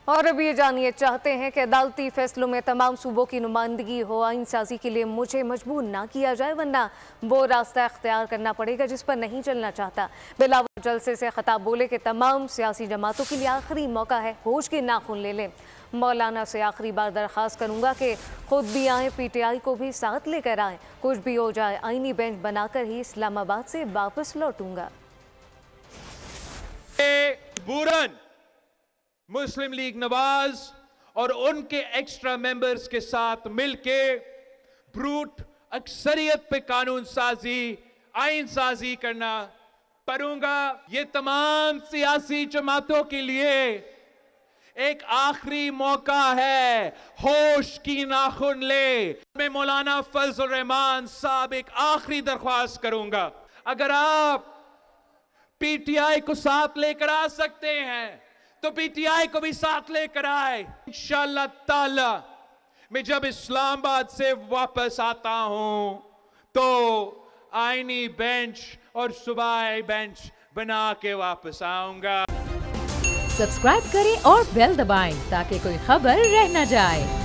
और अब ये जानिए चाहते हैं कि अदालती फैसलों में तमाम सूबों की नुमाइंदगी हो। आइन साजी के लिए मुझे मजबूर ना किया जाए, वरना वो रास्ता अख्तियार करना पड़ेगा जिस पर नहीं चलना चाहता। बिलावल जलसे से खिताब बोले कि तमाम सियासी जमातों के लिए आखिरी मौका है, होश के नाखून ले लें। मौलाना से आखिरी बार दरख्वास्त करूंगा कि खुद भी आए, PTI को भी साथ लेकर आए। कुछ भी हो जाए आईनी बेंच बनाकर ही इस्लामाबाद से वापस लौटूंगा। मुस्लिम लीग नवाज और उनके एक्स्ट्रा मेंबर्स के साथ मिलके ब्रूट अक्सरियत पे कानून साजी, आइन साजी करना पड़ूंगा। ये तमाम सियासी जमातों के लिए एक आखिरी मौका है, होश की नाखुन ले। मैं मौलाना फजल रहमान साहब एक आखिरी दरख्वास्त करूंगा, अगर आप PTI को साथ लेकर आ सकते हैं तो PTI को भी साथ लेकर आए। इंशाअल्लाह ताला मैं जब इस्लामाबाद से वापस आता हूं तो आईनी बेंच और सूबाई बेंच बना के वापस आऊंगा। सब्सक्राइब करें और बेल दबाएं ताकि कोई खबर रह न जाए।